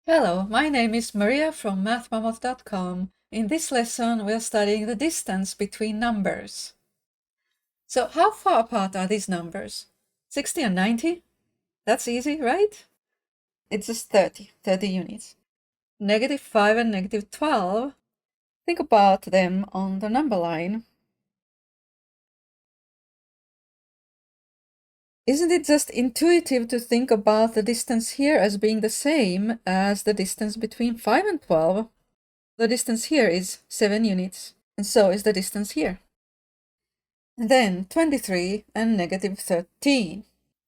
Hello, my name is Maria from mathmammoth.com. In this lesson, we're studying the distance between numbers. So how far apart are these numbers? 60 and 90? That's easy, right? It's just 30 units. -5 and -12, think about them on the number line. Isn't it just intuitive to think about the distance here as being the same as the distance between 5 and 12? The distance here is 7 units, and so is the distance here. And then 23 and -13.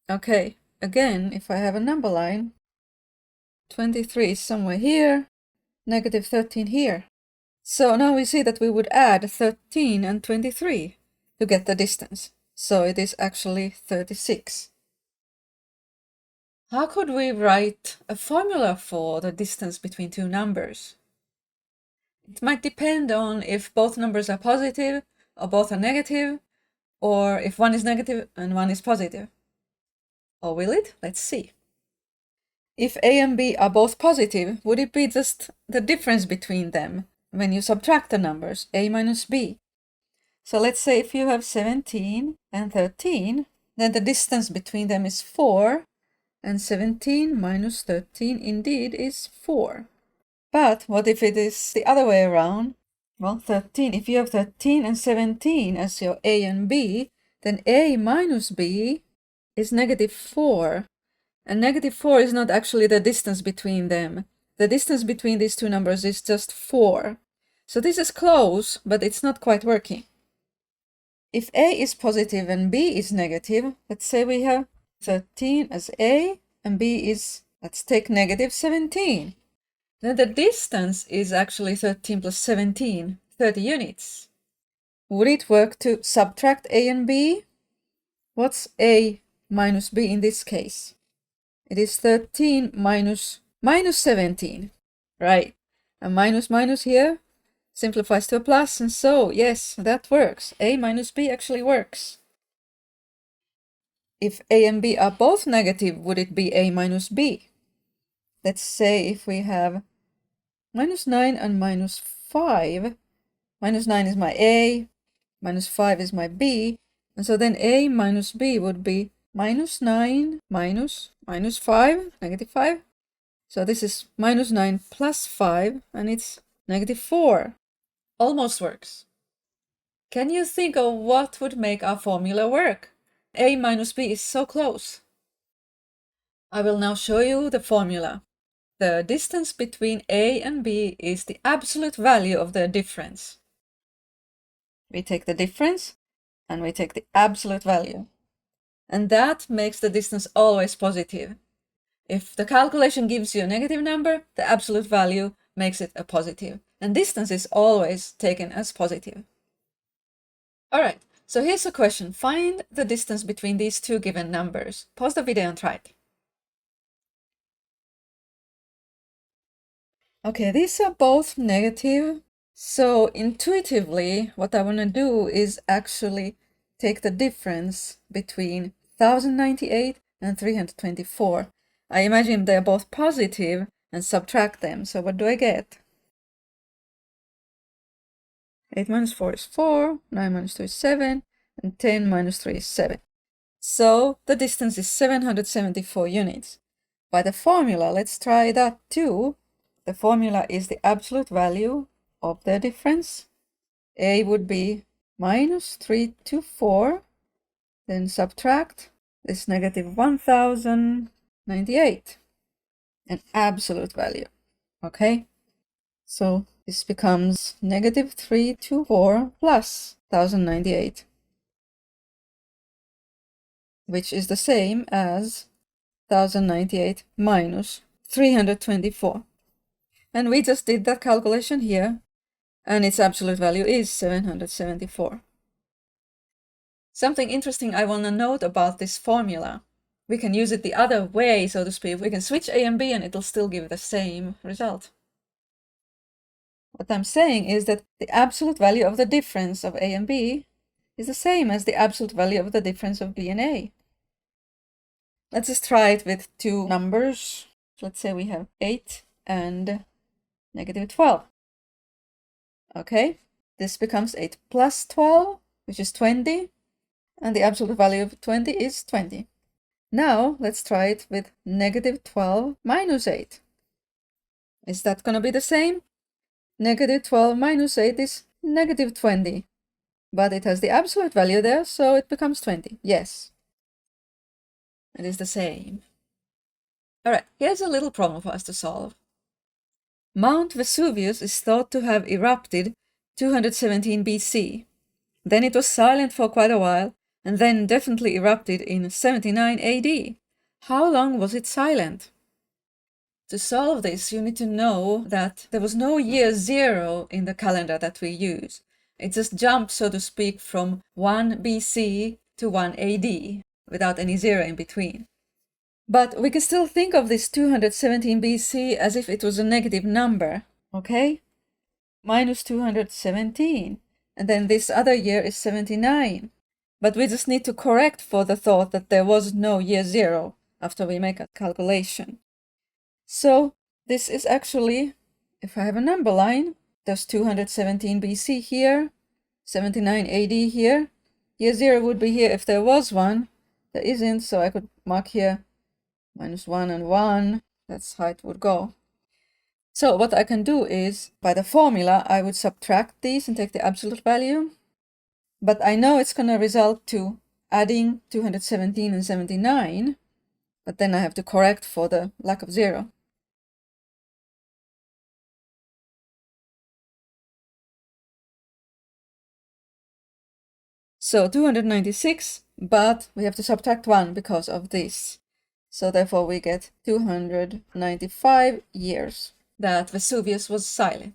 Okay, again, if I have a number line, 23 is somewhere here, -13 here. So now we see that we would add 13 and 23 to get the distance. So it is actually 36. How could we write a formula for the distance between two numbers? It might depend on if both numbers are positive or both are negative, or if one is negative and one is positive. Or will it? Let's see. If A and B are both positive, would it be just the difference between them when you subtract the numbers, A minus B? So let's say if you have 17 and 13, then the distance between them is 4, and 17 minus 13 indeed is 4. But what if it is the other way around? Well, 13, if you have 13 and 17 as your A and B, then A minus B is -4. And -4 is not actually the distance between them. The distance between these two numbers is just 4. So this is close, but it's not quite working. If A is positive and B is negative, let's say we have 13 as A and B is, let's take -17. Then the distance is actually 13 plus 17, 30 units. Would it work to subtract A and B? What's A minus B in this case? It is 13 minus 17, right? And minus here simplifies to a plus, and so, yes, that works. A minus B actually works. If A and B are both negative, would it be A minus B? Let's say if we have -9 and -5, -9 is my A, -5 is my B, and so then A minus B would be -9 minus -5, -5. So this is -9 plus 5, and it's -4. Almost works. Can you think of what would make our formula work? A minus B is so close. I will now show you the formula. The distance between A and B is the absolute value of their difference. We take the difference and we take the absolute value. And that makes the distance always positive. If the calculation gives you a negative number, the absolute value makes it a positive. And distance is always taken as positive. Alright, so here's a question. Find the distance between these two given numbers. Pause the video and try it. Okay, these are both negative. So intuitively, what I want to do is actually take the difference between 1098 and 324. I imagine they're both positive and subtract them. So what do I get? 8 minus 4 is 4, 9 minus 2 is 7, and 10 minus 3 is 7. So the distance is 774 units. By the formula, let's try that too. The formula is the absolute value of the difference. A would be -324, then subtract this -1098, an absolute value, okay? So this becomes -324 plus 1098, which is the same as 1098 minus 324. And we just did that calculation here, and its absolute value is 774. Something interesting I want to note about this formula. We can use it the other way, so to speak. We can switch A and B and it'll still give the same result. What I'm saying is that the absolute value of the difference of A and B is the same as the absolute value of the difference of B and A. Let's just try it with two numbers. Let's say we have 8 and negative 12. Okay, this becomes 8 plus 12, which is 20, and the absolute value of 20 is 20. Now let's try it with negative 12 minus 8. Is that going to be the same? Negative 12 minus 8 is negative 20, but it has the absolute value there, so it becomes 20. Yes, it is the same. All right, here's a little problem for us to solve. Mount Vesuvius is thought to have erupted 217 BC. Then it was silent for quite a while, and then definitely erupted in 79 AD. How long was it silent? To solve this, you need to know that there was no year 0 in the calendar that we use. It just jumped, so to speak, from 1 BC to 1 AD, without any 0 in between. But we can still think of this 217 BC as if it was a negative number, okay? Minus 217. And then this other year is 79. But we just need to correct for the thought that there was no year 0 after we make a calculation. So this is actually, if I have a number line, there's 217 BC here, 79 AD here. Year 0 would be here if there was one. There isn't, so I could mark here minus 1 and 1. That's how it would go. So what I can do is, by the formula, I would subtract these and take the absolute value. But I know it's going to result to adding 217 and 79. But then I have to correct for the lack of 0. So 296, but we have to subtract 1 because of this. So therefore we get 295 years that Vesuvius was silent.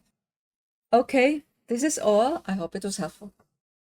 Okay, this is all. I hope it was helpful.